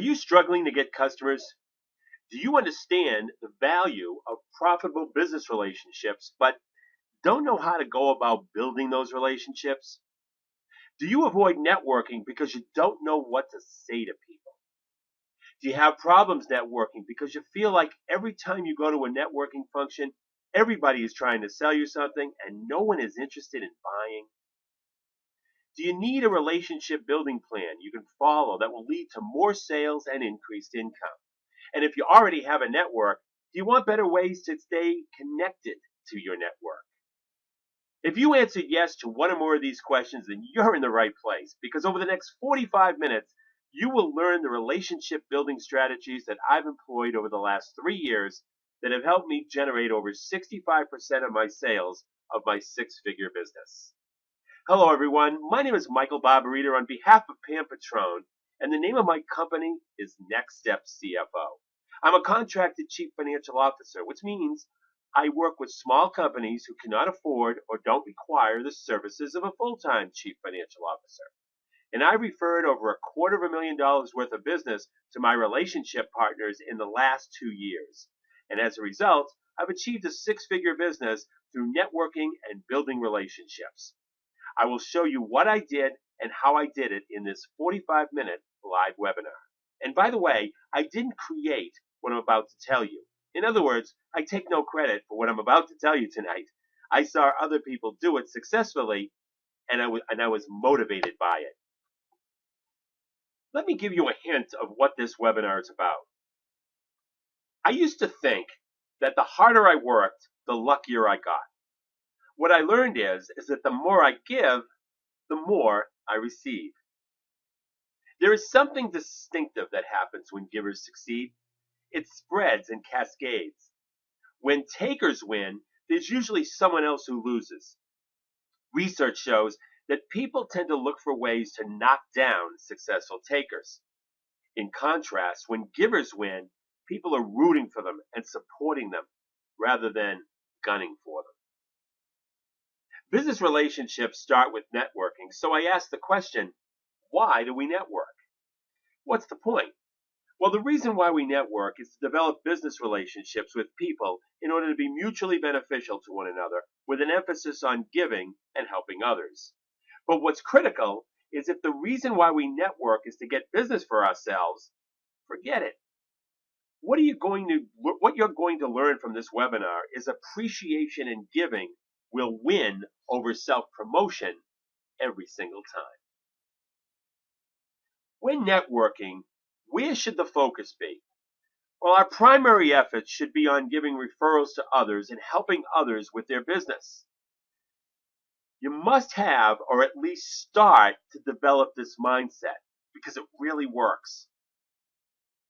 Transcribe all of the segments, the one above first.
Are you struggling to get customers? Do you understand the value of profitable business relationships, but don't know how to go about building those relationships? Do you avoid networking because you don't know what to say to people? Do you have problems networking because you feel like every time you go to a networking function, everybody is trying to sell you something and no one is interested in buying? Do you need a relationship building plan you can follow that will lead to more sales and increased income? And if you already have a network, do you want better ways to stay connected to your network? If you answered yes to one or more of these questions, then you're in the right place because over the next 45 minutes, you will learn the relationship building strategies that I've employed over the last 3 years that have helped me generate over 65% of my sales of my six-figure business. Hello, everyone. My name is Michael Barbarita on behalf of Pam Petrone, and the name of my company is Next Step CFO. I'm a contracted chief financial officer, which means I work with small companies who cannot afford or don't require the services of a full-time chief financial officer. And I referred over $250,000 worth of business to my relationship partners in the last 2 years. And as a result, I've achieved a six-figure business through networking and building relationships. I will show you what I did and how I did it in this 45-minute live webinar. And by the way, I didn't create what I'm about to tell you. In other words, I take no credit for what I'm about to tell you tonight. I saw other people do it successfully, and I was motivated by it. Let me give you a hint of what this webinar is about. I used to think that the harder I worked, the luckier I got. What I learned is that the more I give, the more I receive. There is something distinctive that happens when givers succeed. It spreads and cascades. When takers win, there's usually someone else who loses. Research shows that people tend to look for ways to knock down successful takers. In contrast, when givers win, people are rooting for them and supporting them rather than gunning for them. Business relationships start with networking, so I ask the question, why do we network? What's the point? Well, the reason why we network is to develop business relationships with people in order to be mutually beneficial to one another, with an emphasis on giving and helping others. But what's critical is if the reason why we network is to get business for ourselves, forget it. What you're going to learn from this webinar is appreciation and giving will win over self-promotion every single time. When networking, where should the focus be? Well, our primary efforts should be on giving referrals to others and helping others with their business. You must have, or at least start to develop this mindset because it really works.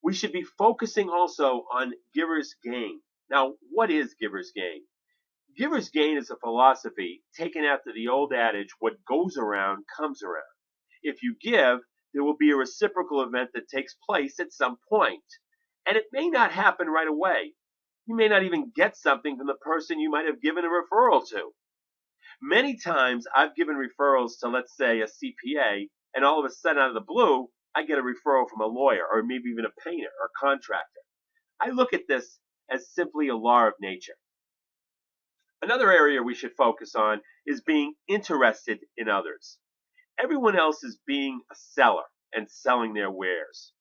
We should be focusing also on giver's gain. Now, what is giver's gain? Giver's gain is a philosophy taken after the old adage, what goes around comes around. If you give, there will be a reciprocal event that takes place at some point. And it may not happen right away. You may not even get something from the person you might have given a referral to. Many times I've given referrals to, let's say, a CPA, and all of a sudden out of the blue, I get a referral from a lawyer or maybe even a painter or contractor. I look at this as simply a law of nature. Another area we should focus on is being interested in others. Everyone else is being a seller and selling their wares.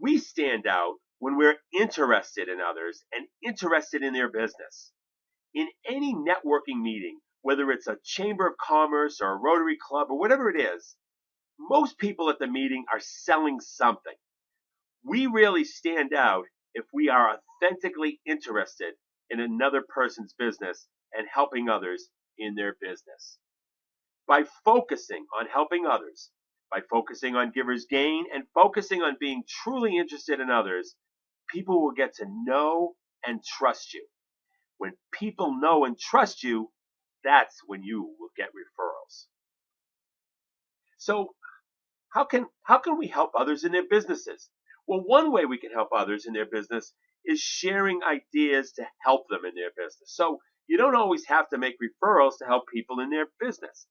We stand out when we're interested in others and interested in their business. In any networking meeting, whether it's a chamber of commerce or a Rotary Club or whatever it is, most people at the meeting are selling something. We really stand out if we are authentically interested in another person's business and helping others in their business. By focusing on helping others, by focusing on giver's gain and focusing on being truly interested in others, people will get to know and trust you. When people know and trust you, that's when you will get referrals. So how can we help others in their businesses? Well, one way we can help others in their business is sharing ideas to help them in their business. So you don't always have to make referrals to help people in their business.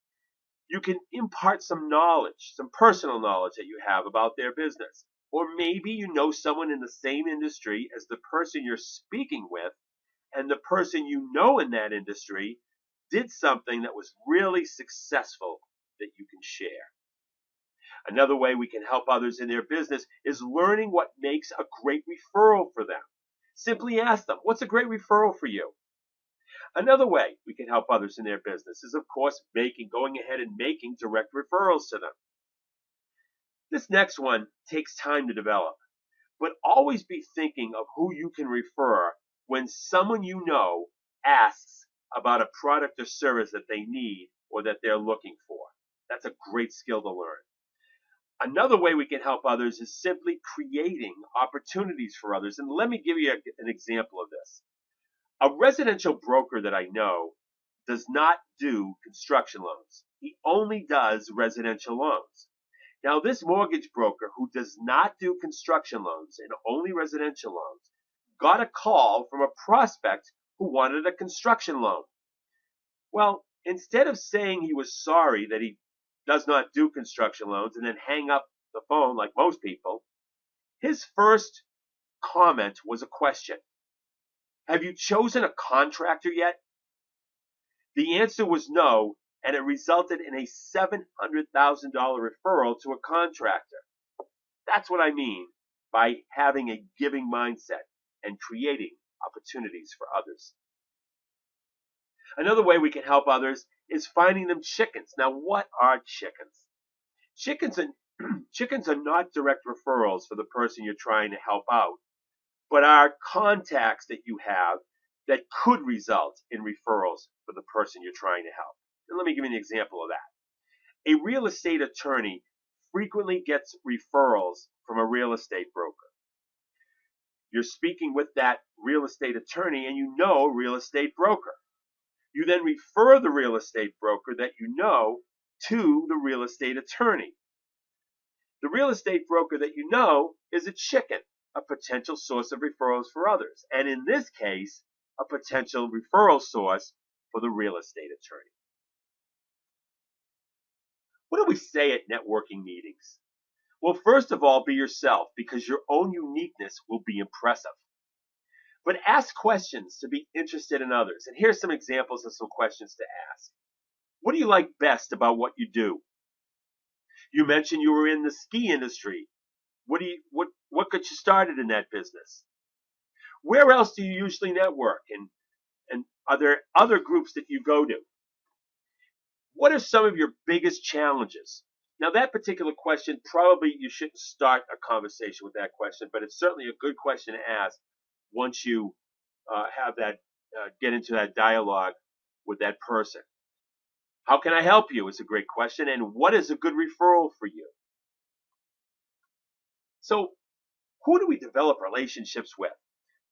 You can impart some knowledge, some personal knowledge that you have about their business. Or maybe you know someone in the same industry as the person you're speaking with, and the person you know in that industry did something that was really successful that you can share. Another way we can help others in their business is learning what makes a great referral for them. Simply ask them, what's a great referral for you? Another way we can help others in their business is, of course, going ahead and making direct referrals to them. This next one takes time to develop, but always be thinking of who you can refer when someone you know asks about a product or service that they need or that they're looking for. That's a great skill to learn. Another way we can help others is simply creating opportunities for others. And let me give you an example of this. A residential broker that I know does not do construction loans. He only does residential loans. Now, this mortgage broker who does not do construction loans and only residential loans got a call from a prospect who wanted a construction loan. Well, instead of saying he was sorry that he does not do construction loans and then hang up the phone like most people, his first comment was a question. Have you chosen a contractor yet? The answer was no, and it resulted in a $700,000 referral to a contractor. That's what I mean by having a giving mindset and creating opportunities for others. Another way we can help others is finding them chickens. Now, what are chickens? Chickens are not direct referrals for the person you're trying to help out, but are contacts that you have that could result in referrals for the person you're trying to help. And let me give you an example of that. A real estate attorney frequently gets referrals from a real estate broker. You're speaking with that real estate attorney and you know a real estate broker. You then refer the real estate broker that you know to the real estate attorney. The real estate broker that you know is a chicken, a potential source of referrals for others. And in this case, a potential referral source for the real estate attorney. What do we say at networking meetings? Well, first of all, be yourself because your own uniqueness will be impressive. But ask questions to be interested in others. And here's some examples of some questions to ask. What do you like best about what you do? You mentioned you were in the ski industry. What got you started in that business? Where else do you usually network? And are there other groups that you go to? What are some of your biggest challenges? Now, that particular question, probably you shouldn't start a conversation with that question, but it's certainly a good question to ask once you get into that dialogue with that person. How can I help you is a great question. And what is a good referral for you? So who do we develop relationships with?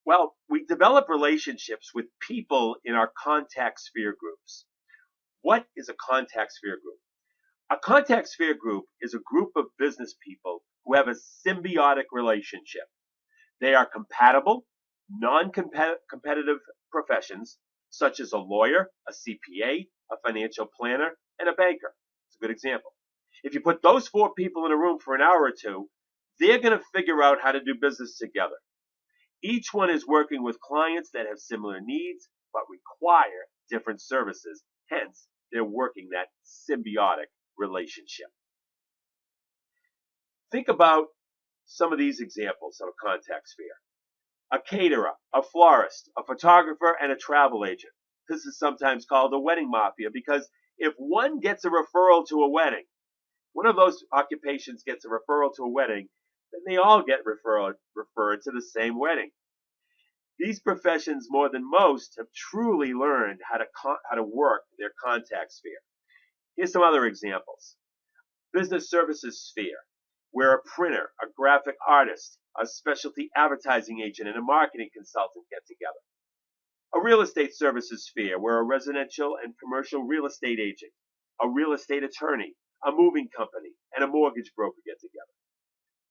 Well, we develop relationships with people in our contact sphere groups. What is a contact sphere group? A contact sphere group is a group of business people who have a symbiotic relationship. They are compatible, non-competitive professions, such as a lawyer, a CPA, a financial planner, and a banker. It's a good example. If you put those four people in a room for an hour or two, they're going to figure out how to do business together. Each one is working with clients that have similar needs, but require different services. Hence, they're working that symbiotic relationship. Think about some of these examples of a contact sphere. A caterer, a florist, a photographer, and a travel agent. This is sometimes called a wedding mafia because if one gets a referral to a wedding, one of those occupations gets a referral to a wedding, then they all get referred to the same wedding. These professions, more than most, have truly learned how to work their contact sphere. Here's some other examples. Business services sphere, where a printer, a graphic artist, a specialty advertising agent, and a marketing consultant get together. A real estate services sphere, where a residential and commercial real estate agent, a real estate attorney, a moving company, and a mortgage broker get together.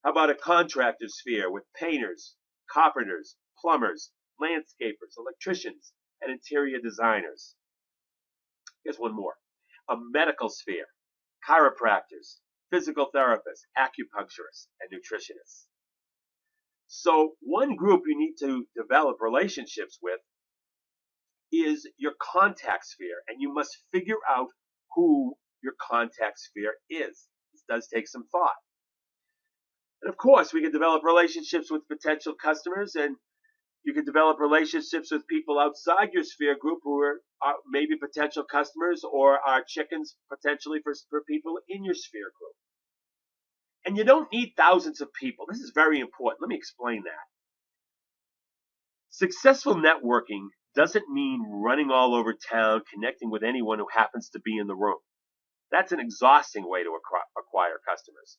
How about a contractor sphere with painters, carpenters, plumbers, landscapers, electricians, and interior designers? Here's one more. A medical sphere, chiropractors, physical therapists, acupuncturists, and nutritionists. So one group you need to develop relationships with is your contact sphere, and you must figure out who your contact sphere is. This does take some thought. And of course, we can develop relationships with potential customers, and you can develop relationships with people outside your sphere group who are maybe potential customers or are chickens potentially for people in your sphere group. And you don't need thousands of people. This is very important. Let me explain that. Successful networking doesn't mean running all over town, connecting with anyone who happens to be in the room. That's an exhausting way to acquire customers.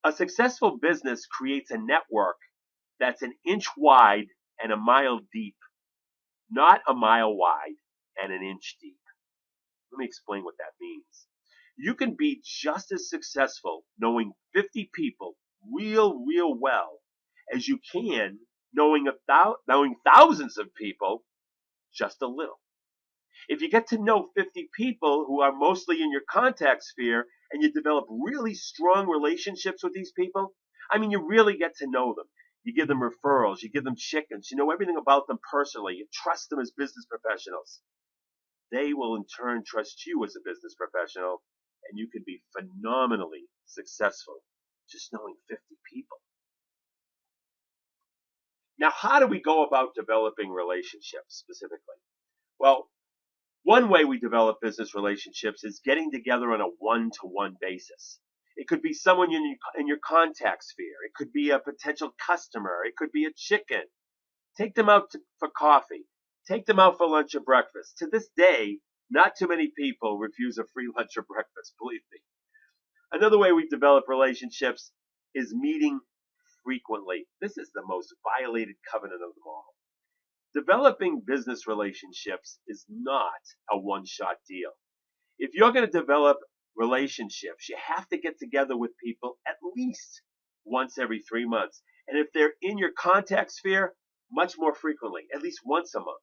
A successful business creates a network that's an inch wide and a mile deep, not a mile wide and an inch deep. Let me explain what that means. You can be just as successful knowing 50 people real well as you can knowing thousands of people just a little. If you get to know 50 people who are mostly in your contact sphere and you develop really strong relationships with these people, I mean, you really get to know them. You give them referrals, you give them chickens, you know everything about them personally, you trust them as business professionals. They will in turn trust you as a business professional, and you can be phenomenally successful just knowing 50 people. Now, how do we go about developing relationships specifically? Well, one way we develop business relationships is getting together on a one-to-one basis. It could be someone in your contact sphere. It could be a potential customer. It could be a chicken. Take them out for coffee. Take them out for lunch or breakfast. To this day, not too many people refuse a free lunch or breakfast, believe me. Another way we develop relationships is meeting frequently. This is the most violated covenant of them all. Developing business relationships is not a one-shot deal. If you're going to develop relationships, you have to get together with people at least once every 3 months. And if they're in your contact sphere, much more frequently, at least once a month.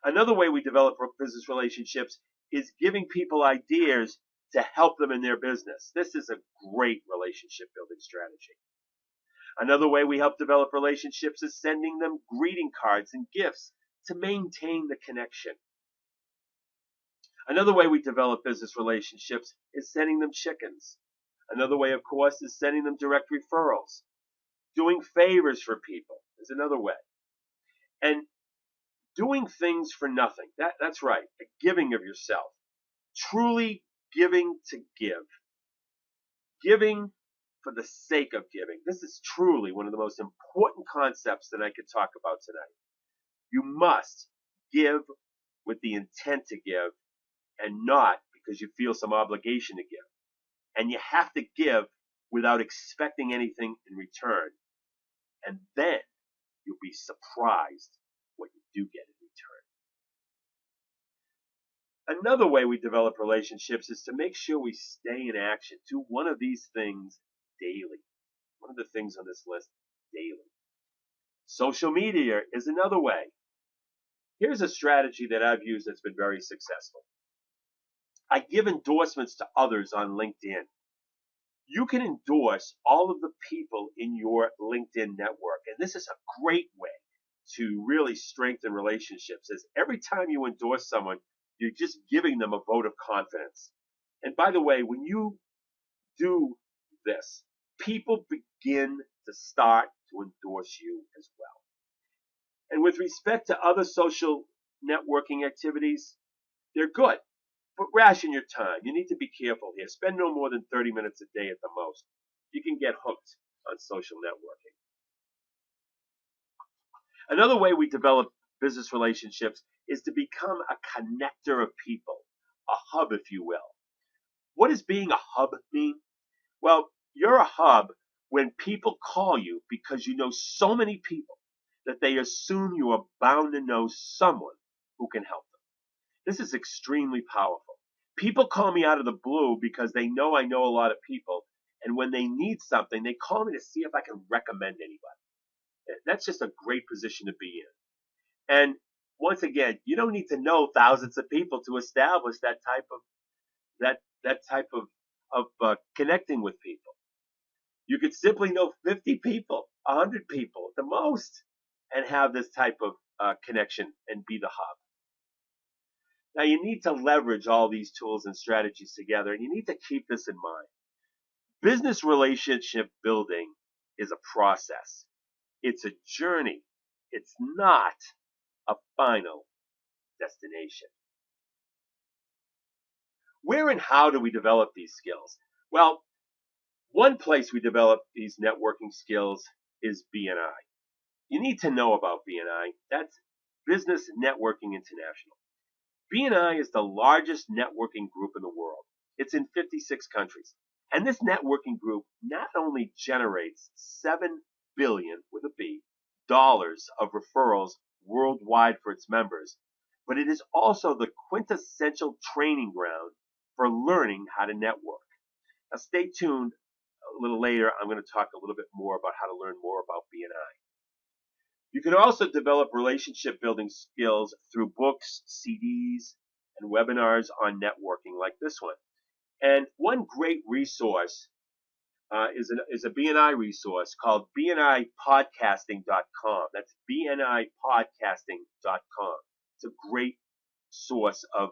Another way we develop business relationships is giving people ideas to help them in their business. This is a great relationship building strategy. Another way we help develop relationships is sending them greeting cards and gifts to maintain the connection. Another way we develop business relationships is sending them chickens. Another way, of course, is sending them direct referrals. Doing favors for people is another way. And doing things for nothing. That's right, a giving of yourself. Truly giving to give. Giving for the sake of giving. This is truly one of the most important concepts that I could talk about tonight. You must give with the intent to give and not because you feel some obligation to give. And you have to give without expecting anything in return. And then you'll be surprised what you do get in return. Another way we develop relationships is to make sure we stay in action. Do one of these things daily. One of the things on this list daily. Social media is another way. Here's a strategy that I've used that's been very successful. I give endorsements to others on LinkedIn. You can endorse all of the people in your LinkedIn network, and this is a great way to really strengthen relationships, as every time you endorse someone, you're just giving them a vote of confidence. And by the way, when you do this, people begin to start to endorse you as well. And with respect to other social networking activities, they're good, but ration your time. You need to be careful here. Spend no more than 30 minutes a day at the most. You can get hooked on social networking. Another way we develop business relationships is to become a connector of people, a hub, if you will. What does being a hub mean? Well, you're a hub when people call you because you know so many people that they assume you are bound to know someone who can help them. This is extremely powerful. People call me out of the blue because they know I know a lot of people, and when they need something, they call me to see if I can recommend anybody. That's just a great position to be in. And once again, you don't need to know thousands of people to establish that type of connecting with people. You could simply know 50 people 100 people at the most, and have this type of connection and be the hub. Now, you need to leverage all these tools and strategies together, and you need to keep this in mind. Business relationship building is a process. It's a journey. It's not a final destination. Where and how do we develop these skills? Well, one place we develop these networking skills is BNI. You need to know about BNI. That's Business Networking International. BNI is the largest networking group in the world. It's in 56 countries. And this networking group not only generates $7 billion with a B dollars of referrals worldwide for its members, but it is also the quintessential training ground for learning how to network. Now stay tuned. A little later, I'm going to talk a little bit more about how to learn more about BNI. You can also develop relationship building skills through books, CDs, and webinars on networking like this one. And one great resource is a BNI resource called bnipodcasting.com. That's bnipodcasting.com. It's a great source of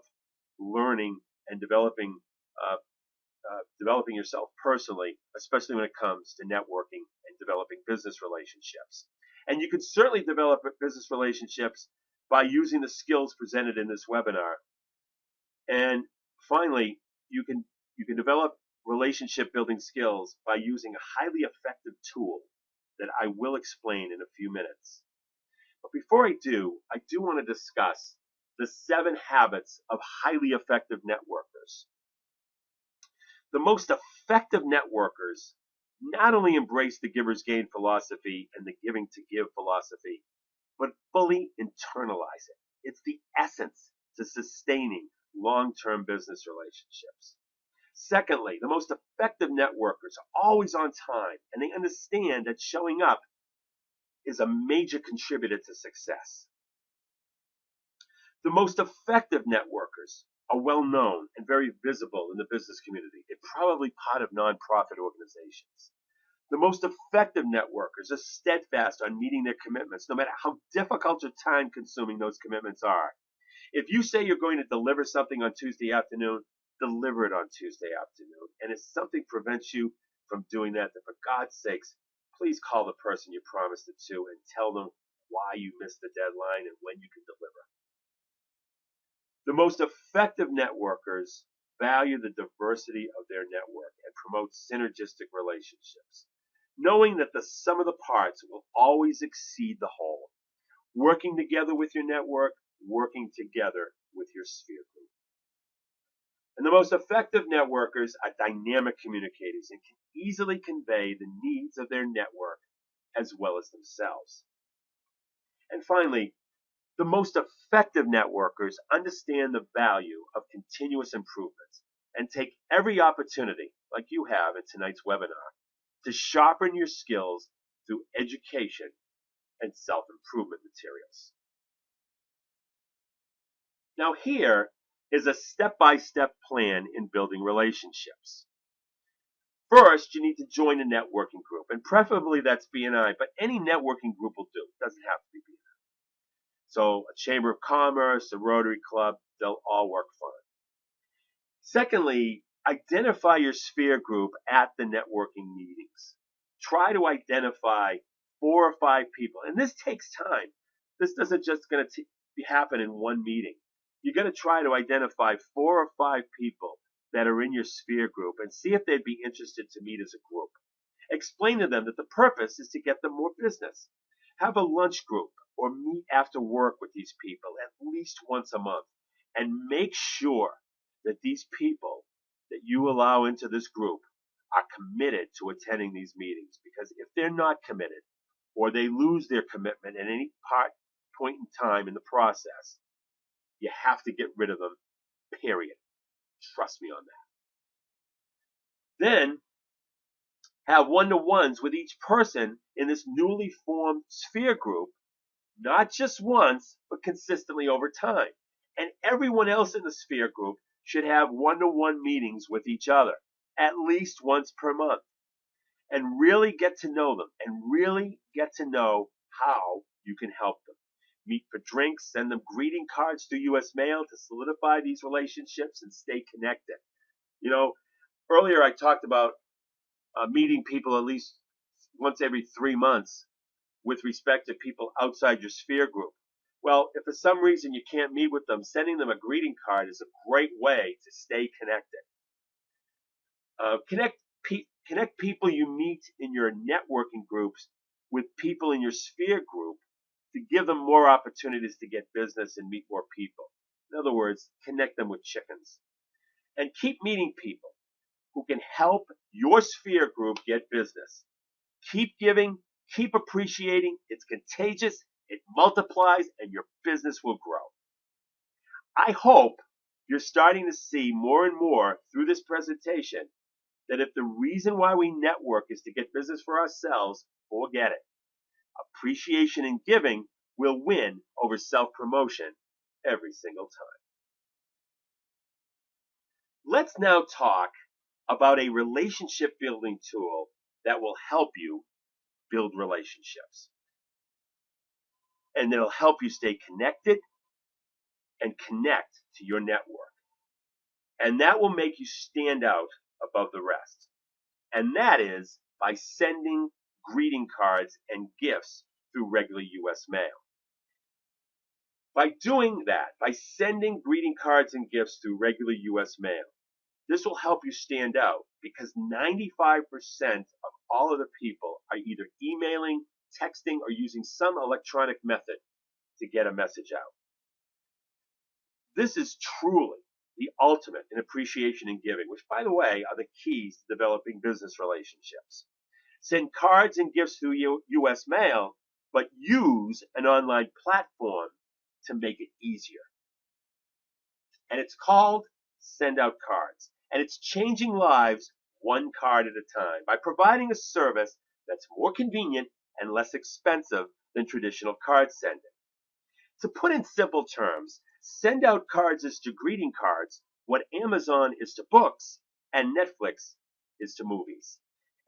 learning and developing yourself personally, especially when it comes to networking and developing business relationships. And you can certainly develop business relationships by using the skills presented in this webinar. And finally, you can develop relationship building skills by using a highly effective tool that I will explain in a few minutes. But before I do want to discuss the 7 habits of highly effective networkers. The most effective networkers not only embrace the giver's gain philosophy and the giving to give philosophy, but fully internalize it. It's the essence to sustaining long-term business relationships. Secondly, the most effective networkers are always on time, and they understand that showing up is a major contributor to success. The most effective networkers are well known and very visible in the business community. They're probably part of nonprofit organizations. The most effective networkers are steadfast on meeting their commitments, no matter how difficult or time consuming those commitments are. If you say you're going to deliver something on Tuesday afternoon, deliver it on Tuesday afternoon. And if something prevents you from doing that, then for God's sakes, please call the person you promised it to and tell them why you missed the deadline and when you can deliver. The most effective networkers value the diversity of their network and promote synergistic relationships, knowing that the sum of the parts will always exceed the whole. Working together with your network, working together with your sphere group. And the most effective networkers are dynamic communicators and can easily convey the needs of their network as well as themselves. And finally, the most effective networkers understand the value of continuous improvements and take every opportunity, like you have in tonight's webinar, to sharpen your skills through education and self-improvement materials. Now here is a step-by-step plan in building relationships. First, you need to join a networking group, and preferably that's BNI, but any networking group will do. It doesn't have to be BNI. So a Chamber of Commerce, a Rotary Club, they'll all work fine. Secondly, identify your sphere group at the networking meetings. Try to identify 4 or 5 people, and this takes time. This doesn't just going to happen in one meeting. You're going to try to identify 4 or 5 people that are in your sphere group and see if they'd be interested to meet as a group. Explain to them that the purpose is to get them more business. Have a lunch group or meet after work with these people at least once a month, and make sure that these people that you allow into this group are committed to attending these meetings, because if they're not committed or they lose their commitment at any point in time in the process, you have to get rid of them, period. Trust me on that. Then have one-to-ones with each person in this newly formed sphere group, not just once, but consistently over time. And everyone else in the sphere group should have one-to-one meetings with each other, at least once per month. and really get to know them and really get to know how you can help them. Meet for drinks, send them greeting cards through US mail to solidify these relationships and stay connected. You know, earlier I talked about meeting people at least once every 3 months with respect to people outside your sphere group. Well, if for some reason you can't meet with them, sending them a greeting card is a great way to stay connected. Connect people you meet in your networking groups with people in your sphere group to give them more opportunities to get business and meet more people. In other words, connect them with chickens. And keep meeting people who can help your sphere group get business. Keep giving, keep appreciating. It's contagious, it multiplies, and your business will grow. I hope you're starting to see more and more through this presentation that if the reason why we network is to get business for ourselves, forget it. Appreciation and giving will win over self-promotion every single time. Let's now talk about a relationship building tool that will help you build relationships. And it'll help you stay connected and connect to your network. And that will make you stand out above the rest. And that is by sending greeting cards and gifts through regular US mail. By doing that, by sending greeting cards and gifts through regular US mail, this will help you stand out because 95% of all of the people are either emailing, texting, or using some electronic method to get a message out. This is truly the ultimate in appreciation and giving, which, by the way, are the keys to developing business relationships. Send cards and gifts through US mail, but use an online platform to make it easier. And it's called Send Out Cards. And it's changing lives one card at a time by providing a service that's more convenient and less expensive than traditional card sending. To put in simple terms, Send Out Cards is to greeting cards what Amazon is to books and Netflix is to movies.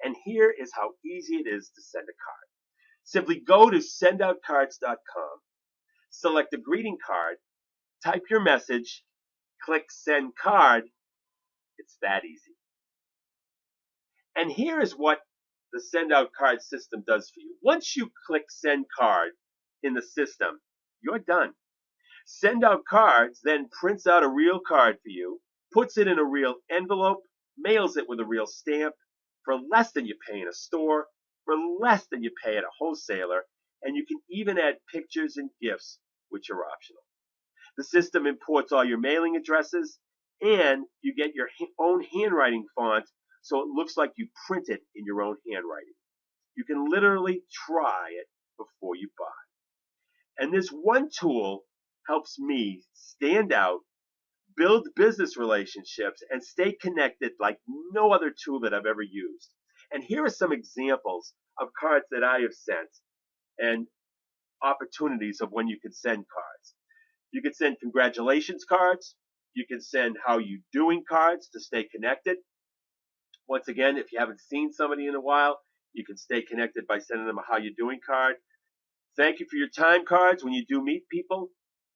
And here is how easy it is to send a card. Simply go to sendoutcards.com, select a greeting card, type your message, click Send Card. It's that easy. And here is what the Send Out Card system does for you. Once you click Send Card in the system, you're done. Send Out Cards then prints out a real card for you, puts it in a real envelope, mails it with a real stamp for less than you pay in a store, for less than you pay at a wholesaler, and you can even add pictures and gifts, which are optional. The system imports all your mailing addresses, and you get your own handwriting font so it looks like you printed in your own handwriting. You can literally try it before you buy. And this one tool helps me stand out, build business relationships, and stay connected like no other tool that I've ever used. And here are some examples of cards that I have sent and opportunities of when you can send cards. You can send congratulations cards. You can send how you doing cards to stay connected. Once again, if you haven't seen somebody in a while, you can stay connected by sending them a how you doing card. Thank you for your time cards when you do meet people.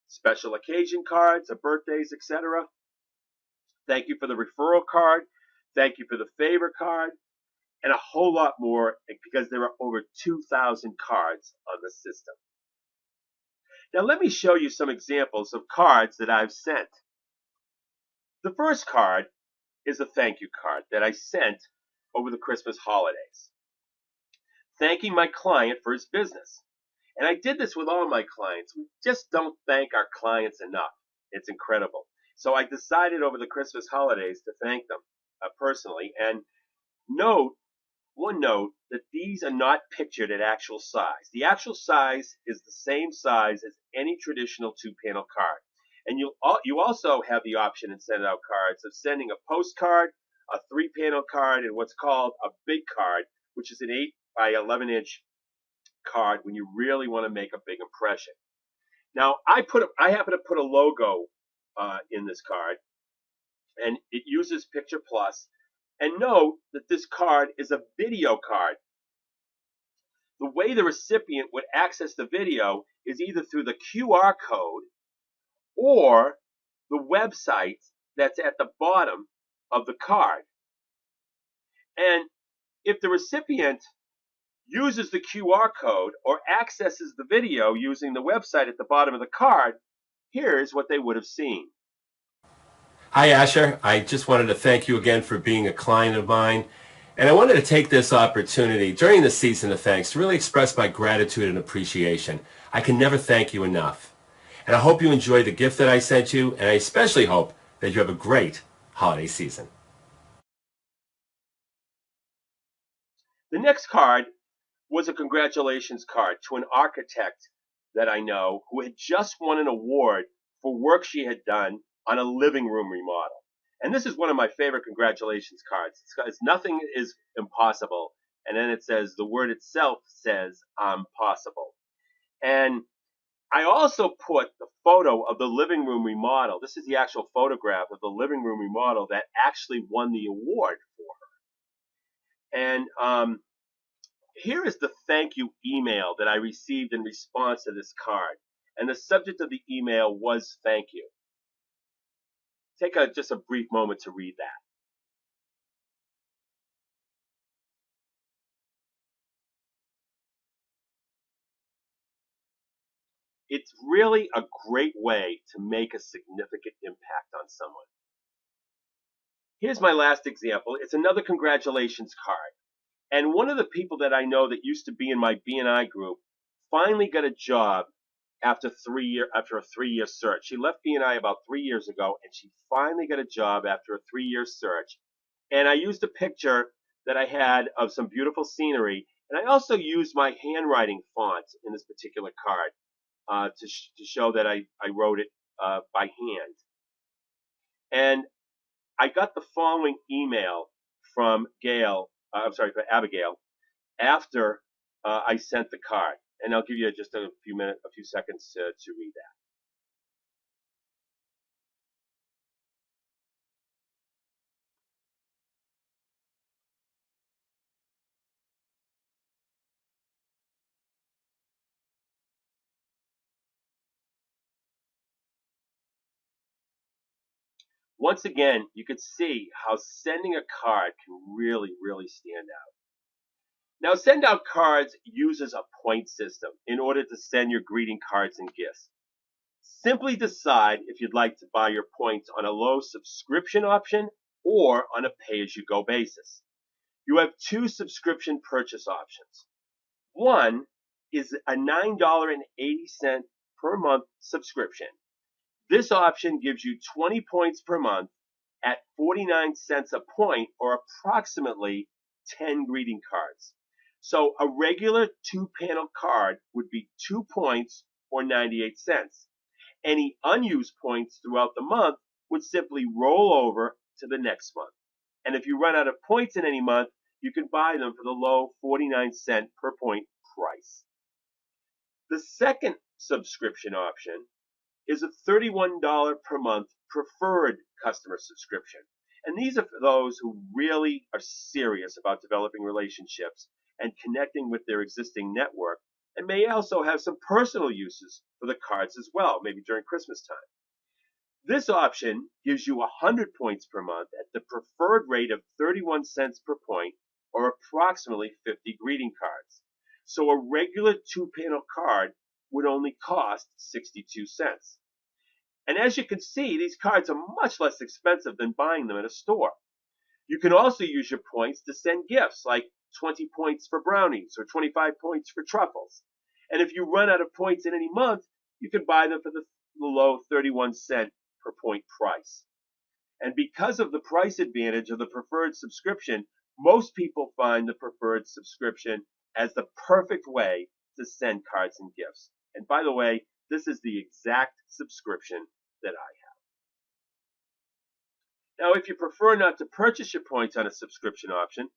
Special occasion cards, or birthdays, etc. Thank you for the referral card. Thank you for the favor card. And a whole lot more because there are over 2,000 cards on the system. Now let me show you some examples of cards that I've sent. The first card is a thank you card that I sent over the Christmas holidays, thanking my client for his business. And I did this with all my clients. We just don't thank our clients enough. It's incredible. So I decided over the Christmas holidays to thank them personally. And one note that these are not pictured at actual size. The actual size is the same size as any traditional two-panel card. And you also have the option in Send Out Cards of sending a postcard, a three-panel card, and what's called a big card, which is an 8 by 11-inch card when you really want to make a big impression. Now, I happen to put a logo in this card, and it uses Picture Plus, And note that this card is a video card. The way the recipient would access the video is either through the QR code or the website that's at the bottom of the card. And if the recipient uses the QR code or accesses the video using the website at the bottom of the card, here's what they would have seen. Hi, Asher. I just wanted to thank you again for being a client of mine. And I wanted to take this opportunity during the season of thanks to really express my gratitude and appreciation. I can never thank you enough. And I hope you enjoy the gift that I sent you, and I especially hope that you have a great holiday season. The next card was a congratulations card to an architect that I know who had just won an award for work she had done on a living room remodel. And this is one of my favorite congratulations cards. It's nothing is impossible. And then it says, the word itself says, I'm possible. And I also put the photo of the living room remodel. This is the actual photograph of the living room remodel that actually won the award for her. And here is the thank you email that I received in response to this card. And the subject of the email was thank you. Take just a brief moment to read that. It's really a great way to make a significant impact on someone. Here's my last example. It's another congratulations card. And one of the people that I know that used to be in my BNI group finally got a job after a 3-year search. She left BNI about 3 years ago, and she finally got a job after a 3-year search. And I used a picture that I had of some beautiful scenery, and I also used my handwriting font in this particular card to show that I wrote it by hand. And I got the following email from Abigail, after I sent the card. And I'll give you just a few seconds to read that. Once again, you can see how sending a card can really, really stand out. Now, Send Out Cards uses a point system in order to send your greeting cards and gifts. Simply decide if you'd like to buy your points on a low subscription option or on a pay-as-you-go basis. You have two subscription purchase options. One is a $9.80 per month subscription. This option gives you 20 points per month at 49 cents a point, or approximately 10 greeting cards. So a regular 2-panel card would be 2 points or 98 cents. Any unused points throughout the month would simply roll over to the next month. And if you run out of points in any month, you can buy them for the low 49-cent per point price. The second subscription option is a $31 per month preferred customer subscription. And these are for those who really are serious about developing relationships and connecting with their existing network, and may also have some personal uses for the cards as well, maybe during Christmas time. This option gives you 100 points per month at the preferred rate of 31 cents per point, or approximately 50 greeting cards. So a regular 2-panel card would only cost 62 cents. And as you can see, these cards are much less expensive than buying them at a store. You can also use your points to send gifts, like 20 points for brownies or 25 points for truffles. And if you run out of points in any month, you can buy them for the low 31-cent per point price. And because of the price advantage of the preferred subscription, most people find the preferred subscription as the perfect way to send cards and gifts. And by the way, this is the exact subscription that I have. Now, if you prefer not to purchase your points on a subscription option,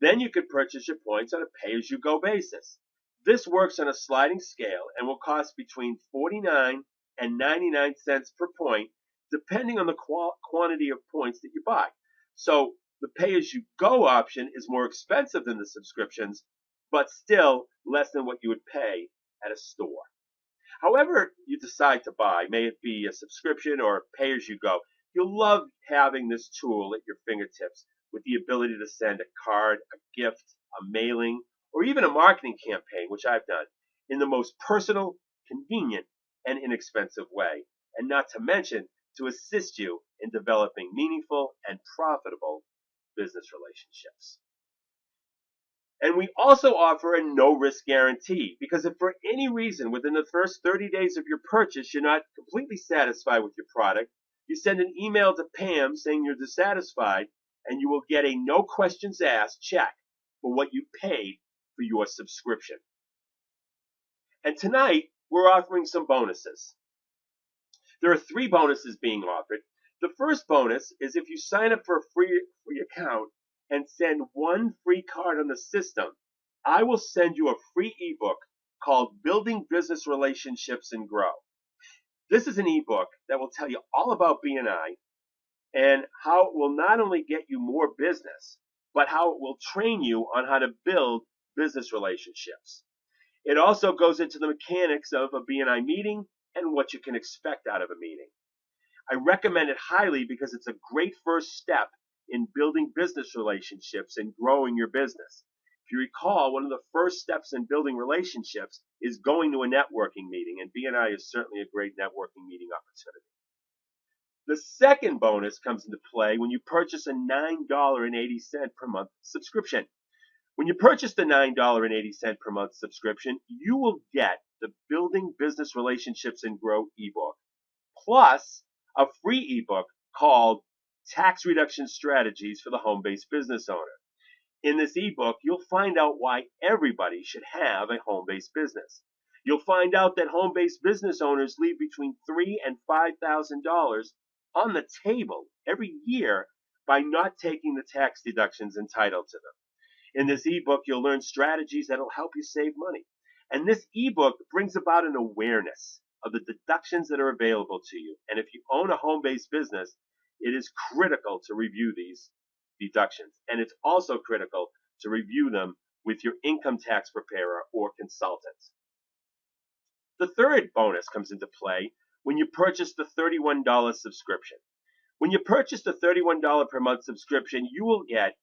then you could purchase your points on a pay-as-you-go basis. This works on a sliding scale and will cost between 49 and 99 cents per point, depending on the quantity of points that you buy. So The pay-as-you-go option is more expensive than the subscriptions, but still less than what you would pay at a store. However you decide to buy, may it be a subscription or pay-as-you-go, you'll love having this tool at your fingertips with the ability to send a card, a gift, a mailing, or even a marketing campaign, which I've done, in the most personal, convenient, and inexpensive way, and not to mention to assist you in developing meaningful and profitable business relationships. And we also offer a no-risk guarantee, because if for any reason within the first 30 days of your purchase you're not completely satisfied with your product, you send an email to Pam saying you're dissatisfied, and you will get a no questions asked check for what you paid for your subscription. And tonight, we're offering some bonuses. There are 3 bonuses being offered. The first bonus is if you sign up for a free account and send 1 free card on the system, I will send you a free ebook called Building Business Relationships and Grow. This is an ebook that will tell you all about BNI and how it will not only get you more business, but how it will train you on how to build business relationships. It also goes into the mechanics of a BNI meeting and what you can expect out of a meeting. I recommend it highly because it's a great first step in building business relationships and growing your business. If you recall, one of the first steps in building relationships is going to a networking meeting, and BNI is certainly a great networking meeting opportunity. The second bonus comes into play when you purchase a $9.80 per month subscription. When you purchase the $9.80 per month subscription, you will get the Building Business Relationships and Grow ebook, plus a free ebook called Tax Reduction Strategies for the Home-Based Business Owner. In this ebook, you'll find out why everybody should have a home-based business. You'll find out that home-based business owners leave between $3,000 and $5,000 on the table every year by not taking the tax deductions entitled to them. In this ebook, you'll learn strategies that will help you save money. And this ebook brings about an awareness of the deductions that are available to you. And if you own a home-based business, it is critical to review these deductions. And it's also critical to review them with your income tax preparer or consultant. The third bonus comes into play when you purchase the $31 subscription. When you purchase the $31 per month subscription, you will get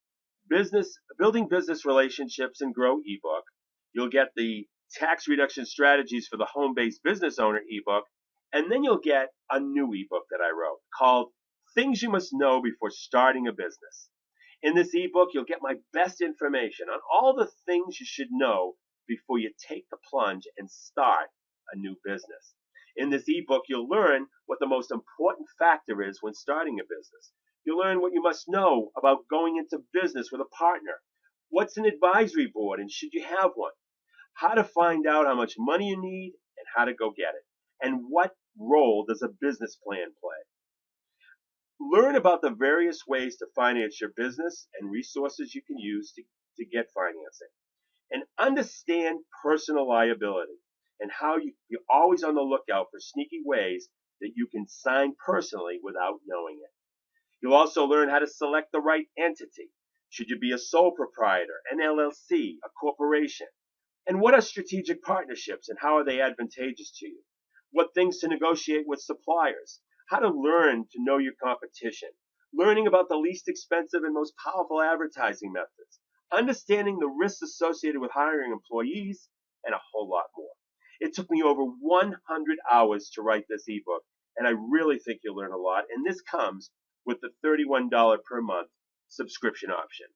Building Business Relationships and Grow ebook. You'll get the Tax Reduction Strategies for the Home-Based Business Owner ebook, and then you'll get a new ebook that I wrote called Things You Must Know Before Starting a Business. In this ebook, you'll get my best information on all the things you should know before you take the plunge and start a new business. In this ebook, you'll learn what the most important factor is when starting a business. You'll learn what you must know about going into business with a partner. What's an advisory board and should you have one? How to find out how much money you need and how to go get it. And what role does a business plan play? Learn about the various ways to finance your business and resources you can use to get financing. And understand personal liability and how you're always on the lookout for sneaky ways that you can sign personally without knowing it. You'll also learn how to select the right entity. Should you be a sole proprietor, an LLC, a corporation? And what are strategic partnerships and how are they advantageous to you? What things to negotiate with suppliers? How to learn to know your competition? Learning about the least expensive and most powerful advertising methods? Understanding the risks associated with hiring employees, and a whole lot more. It took me over 100 hours to write this ebook, and I really think you'll learn a lot. And this comes with the $31 per month subscription option.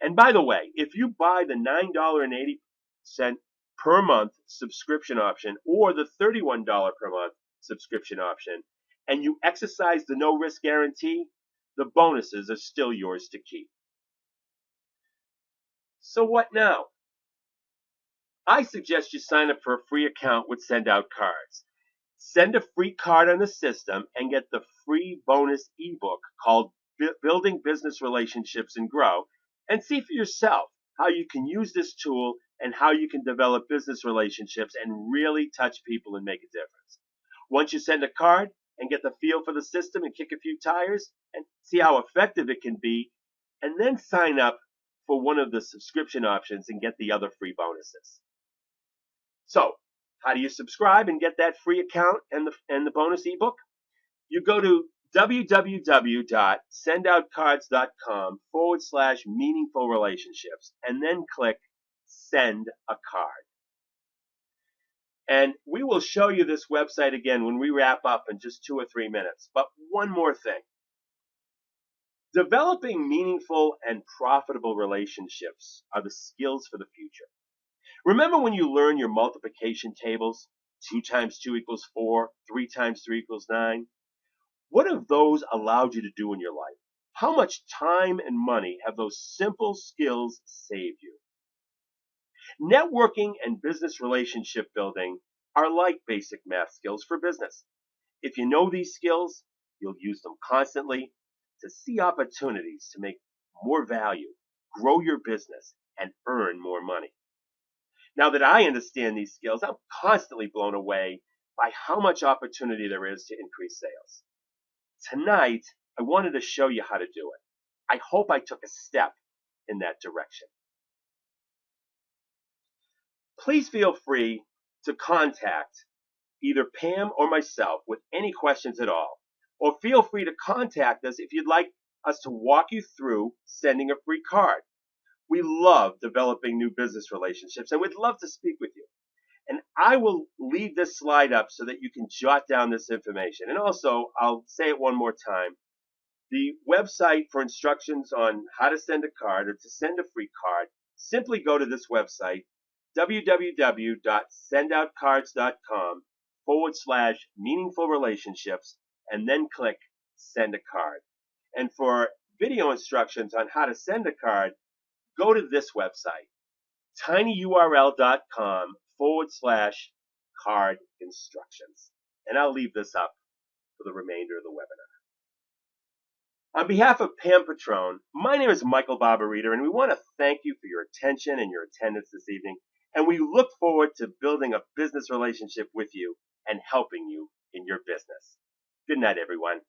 And by the way, if you buy the $9.80 per month subscription option or the $31 per month subscription option, and you exercise the no risk guarantee, the bonuses are still yours to keep. So what now? I suggest you sign up for a free account with Send Out Cards. Send a free card on the system and get the free bonus ebook called Building Business Relationships and Grow, and see for yourself how you can use this tool and how you can develop business relationships and really touch people and make a difference. Once you send a card and get the feel for the system and kick a few tires and see how effective it can be and then sign up for one of the subscription options and get the other free bonuses. So, how do you subscribe and get that free account and the bonus ebook? You go to www.sendoutcards.com/meaningful relationships and then click send a card. And we will show you this website again when we wrap up in just 2 or 3 minutes. But one more thing. Developing meaningful and profitable relationships are the skills for the future. Remember when you learn your multiplication tables? 2 times 2 equals 4, 3 times 3 equals 9. What have those allowed you to do in your life? How much time and money have those simple skills saved you? Networking and business relationship building are like basic math skills for business. If you know these skills, you'll use them constantly to see opportunities to make more value, grow your business, and earn more money. Now that I understand these skills, I'm constantly blown away by how much opportunity there is to increase sales. Tonight, I wanted to show you how to do it. I hope I took a step in that direction. Please feel free to contact either Pam or myself with any questions at all. Or feel free to contact us if you'd like us to walk you through sending a free card. We love developing new business relationships and we'd love to speak with you. And I will leave this slide up so that you can jot down this information. And also, I'll say it one more time. The website for instructions on how to send a card or to send a free card, simply go to this website, www.sendoutcards.com/meaningful relationships, and then click send a card. And for video instructions on how to send a card, go to this website, tinyurl.com/card instructions. And I'll leave this up for the remainder of the webinar. On behalf of Pam Petrone, my name is Michael Barbarita, and we want to thank you for your attention and your attendance this evening. And we look forward to building a business relationship with you and helping you in your business. Good night, everyone.